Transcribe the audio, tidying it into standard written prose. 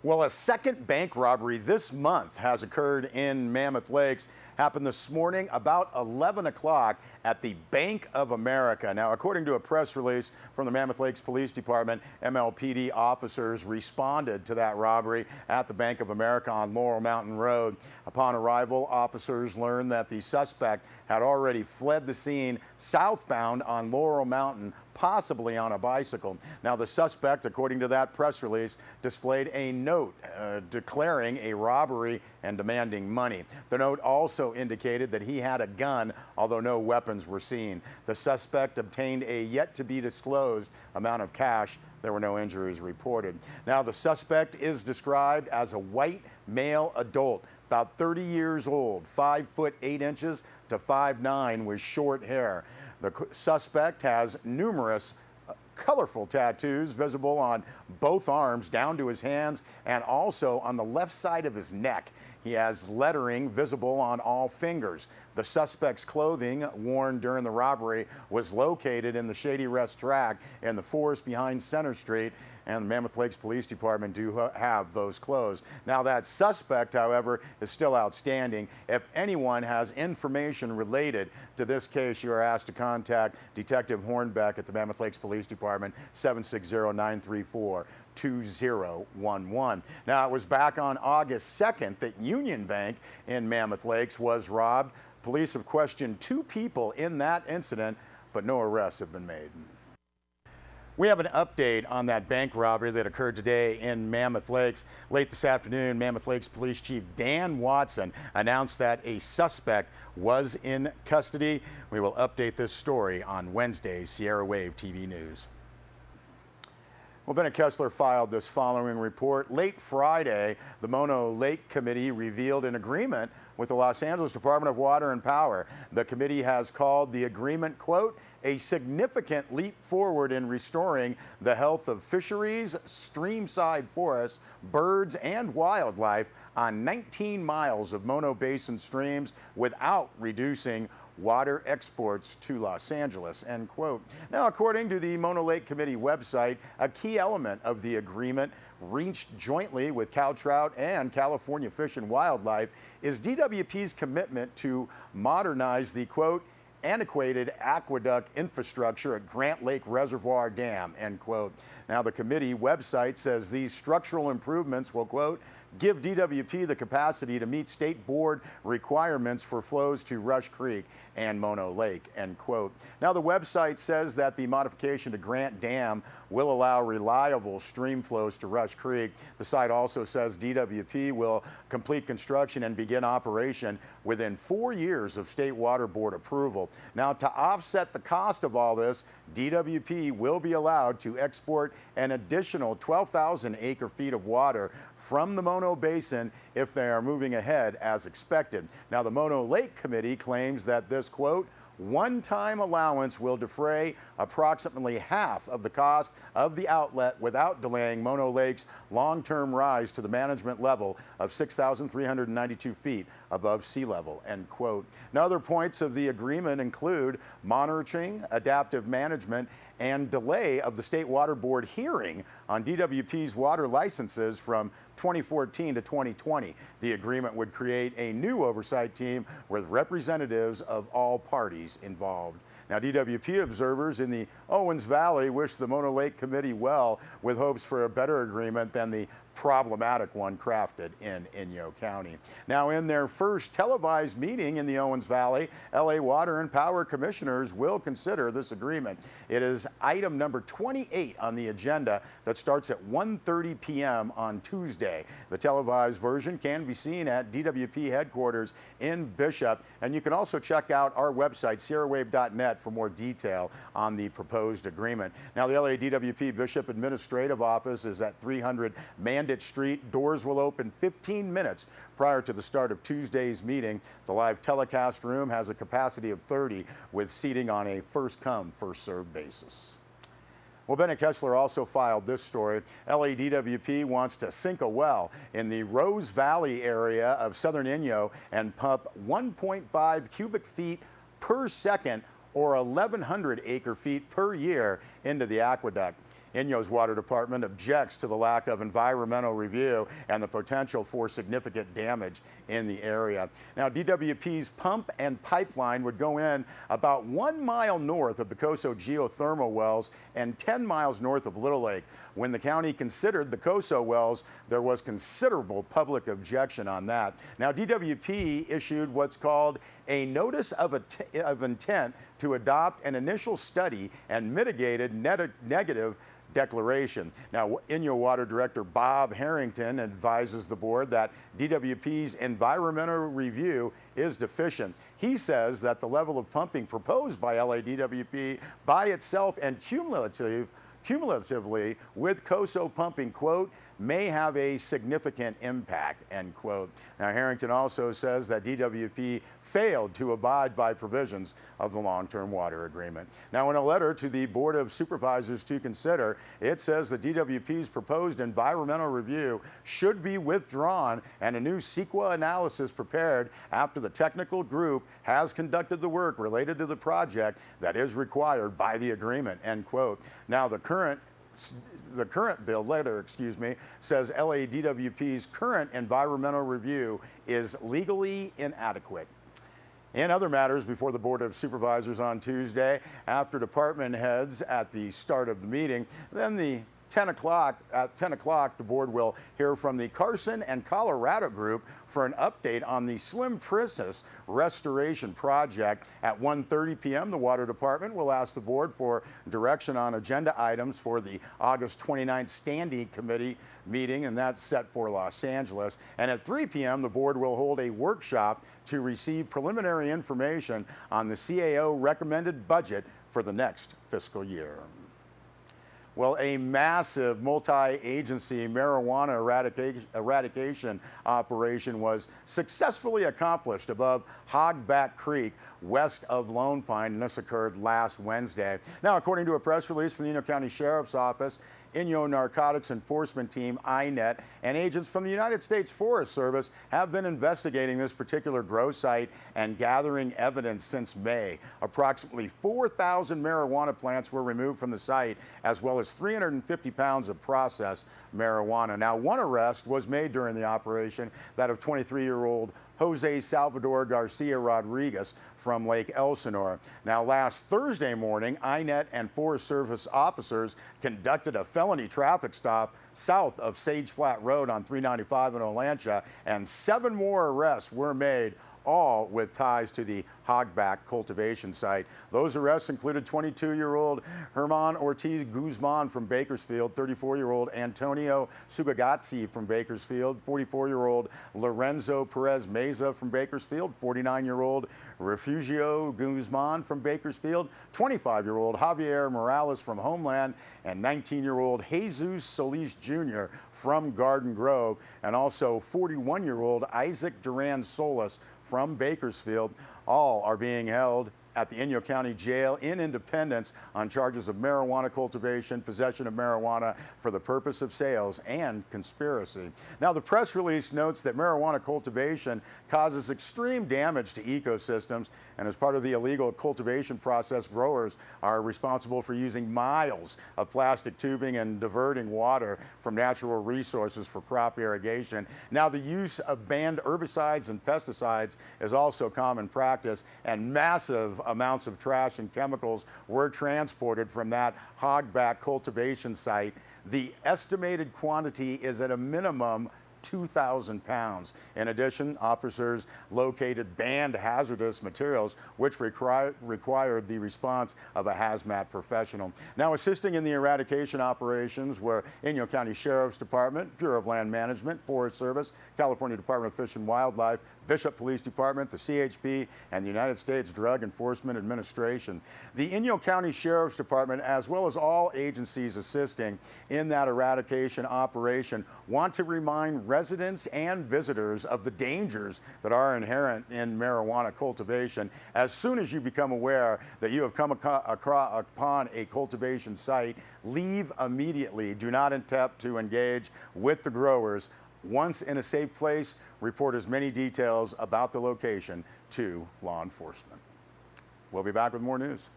Well, a second bank robbery this month has occurred in Mammoth Lakes. Happened this morning about 11 o'clock at the Bank of America. Now, according to a press release from the Mammoth Lakes Police Department, MLPD officers responded to that robbery at the Bank of America on Laurel Mountain Road. Upon arrival, officers learned that the suspect had already fled the scene southbound on Laurel Mountain, possibly on a bicycle. Now, the suspect, according to that press release, displayed a note declaring a robbery and demanding money. The note also indicated that he had a gun, although no weapons were seen. The suspect obtained a yet-to-be-disclosed amount of cash. There were no injuries reported. Now, the suspect is described as a white male adult, about 30 years old, 5 foot 8 inches to 5'9", with short hair. The suspect has numerous colorful tattoos visible on both arms down to his hands and also on the left side of his neck. He has lettering visible on all fingers. The suspect's clothing worn during the robbery was located in the Shady Rest tract in the forest behind Center Street, and the Mammoth Lakes Police Department do have those clothes. Now, that suspect, however, is still outstanding. If anyone has information related to this case, you are asked to contact Detective Hornbeck at the Mammoth Lakes Police Department, 760-934-2011. Now, it was back on August 2nd that Union Bank in Mammoth Lakes was robbed. Police have questioned 2 people in that incident, but no arrests have been made. We have an update on that bank robbery that occurred today in Mammoth Lakes. Late this afternoon, Mammoth Lakes Police Chief Dan Watson announced that a suspect was in custody. We will update this story on Wednesday's Sierra Wave TV News. Well, Bennett Kessler filed this following report. Late Friday, the Mono Lake Committee revealed an agreement with the Los Angeles Department of Water and Power. The committee has called the agreement, quote, a significant leap forward in restoring the health of fisheries, streamside forests, birds, and wildlife on 19 miles of Mono Basin streams without reducing water exports to Los Angeles, end quote. Now, according to the Mono Lake Committee website, a key element of the agreement reached jointly with Cal Trout and California Fish and Wildlife is DWP's commitment to modernize the, quote, antiquated aqueduct infrastructure at Grant Lake Reservoir Dam, end quote. Now, the committee website says these structural improvements will, quote, give DWP the capacity to meet state board requirements for flows to Rush Creek and Mono Lake, end quote. Now, the website says that the modification to Grant Dam will allow reliable stream flows to Rush Creek. The site also says DWP will complete construction and begin operation within 4 years of State Water Board approval. Now, to offset the cost of all this, DWP will be allowed to export an additional 12,000 acre-feet of water from the Mono Basin if they are moving ahead as expected. Now, the Mono Lake Committee claims that this, quote, one-time allowance will defray approximately half of the cost of the outlet without delaying Mono Lake's long-term rise to the management level of 6,392 feet above sea level, end quote. Now, other points of the agreement include monitoring, adaptive management, and delay of the State Water Board hearing on DWP's water licenses from 2014 to 2020. The agreement would create a new oversight team with representatives of all parties involved. Now, DWP observers in the Owens Valley wish the Mono Lake Committee well, with hopes for a better agreement than the problematic one crafted in Inyo County. Now, in their first televised meeting in the Owens Valley, LA Water and Power Commissioners will consider this agreement. It is item number 28 on the agenda that starts at 1:30 p.m. on Tuesday. The televised version can be seen at DWP headquarters in Bishop, and you can also check out our website, sierrawave.net, for more detail on the proposed agreement. Now, the LA DWP Bishop Administrative Office is at 300 Mandit Street. Doors will open 15 minutes prior to the start of Tuesday's meeting. The live telecast room has a capacity of 30 with seating on a first-come, first-served basis. Well, Bennett Kessler also filed this story. LADWP wants to sink a well in the Rose Valley area of southern Inyo and pump 1.5 cubic feet per second or 1,100 acre feet per year into the aqueduct. Inyo's water department objects to the lack of environmental review and the potential for significant damage in the area. Now, DWP's pump and pipeline would go in about 1 mile north of the Coso geothermal wells and 10 miles north of Little Lake. When the county considered the Coso wells, there was considerable public objection on that. Now, DWP issued what's called a notice of intent to adopt an initial study and mitigated negative declaration. Now, Inyo Water Director Bob Harrington advises the board that DWP's environmental review is deficient. He says that the level of pumping proposed by LADWP by itself and cumulatively with Coso pumping, quote, may have a significant impact, end quote. Now, Harrington also says that DWP failed to abide by provisions of the long-term water agreement. Now, in a letter to the Board of Supervisors to consider, it says that DWP's proposed environmental review should be withdrawn and a new CEQA analysis prepared after the technical group has conducted the work related to the project that is required by the agreement, end quote. Now, the letter says LADWP's current environmental review is legally inadequate. In other matters, before the Board of Supervisors on Tuesday, after department heads at the start of the meeting, then at 10 o'clock, the board will hear from the Carson and Colorado group for an update on the Slim Princess restoration project. At 1:30 p.m., the Water Department will ask the board for direction on agenda items for the August 29th Standing Committee meeting, and that's set for Los Angeles. And at 3 p.m., the board will hold a workshop to receive preliminary information on the CAO recommended budget for the next fiscal year. Well, a massive multi-agency marijuana eradication operation was successfully accomplished above Hogback Creek west of Lone Pine, and this occurred last Wednesday. Now, according to a press release from the Inyo County Sheriff's Office, Inyo Narcotics Enforcement Team, INET, and agents from the United States Forest Service have been investigating this particular grow site and gathering evidence since May. Approximately 4,000 marijuana plants were removed from the site, as well as 350 pounds of processed marijuana. Now, one arrest was made during the operation, that of 23-year-old Jose Salvador Garcia Rodriguez from Lake Elsinore. Now, last Thursday morning, INET and Forest Service officers conducted a felony traffic stop south of Sage Flat Road on 395 in Olancha, and 7 more arrests were made, all with ties to the Hogback cultivation site. Those arrests included 22-year-old Herman Ortiz Guzman from Bakersfield, 34-year-old Antonio Sugagazzi from Bakersfield, 44-year-old Lorenzo Perez Meza from Bakersfield, 49-year-old Refugio Guzman from Bakersfield, 25-year-old Javier Morales from Homeland, and 19-year-old Jesus Solis Jr. from Garden Grove, and also 41-year-old Isaac Duran Solis from Bakersfield. All are being held at the Inyo County Jail in Independence on charges of marijuana cultivation, possession of marijuana for the purpose of sales, and conspiracy. Now, the press release notes that marijuana cultivation causes extreme damage to ecosystems, and as part of the illegal cultivation process, growers are responsible for using miles of plastic tubing and diverting water from natural resources for crop irrigation. Now, the use of banned herbicides and pesticides is also common practice, and massive amounts of trash and chemicals were transported from that Hogback cultivation site. The estimated quantity is at a minimum 2,000 pounds. In addition, officers located banned hazardous materials, which required the response of a hazmat professional. Now, assisting in the eradication operations were Inyo County Sheriff's Department, Bureau of Land Management, Forest Service, California Department of Fish and Wildlife, Bishop Police Department, the CHP, and the United States Drug Enforcement Administration. The Inyo County Sheriff's Department, as well as all agencies assisting in that eradication operation, want to remind residents and visitors of the dangers that are inherent in marijuana cultivation. As soon as you become aware that you have come upon a cultivation site, leave immediately. Do not attempt to engage with the growers. Once in a safe place, report as many details about the location to law enforcement. We'll be back with more news.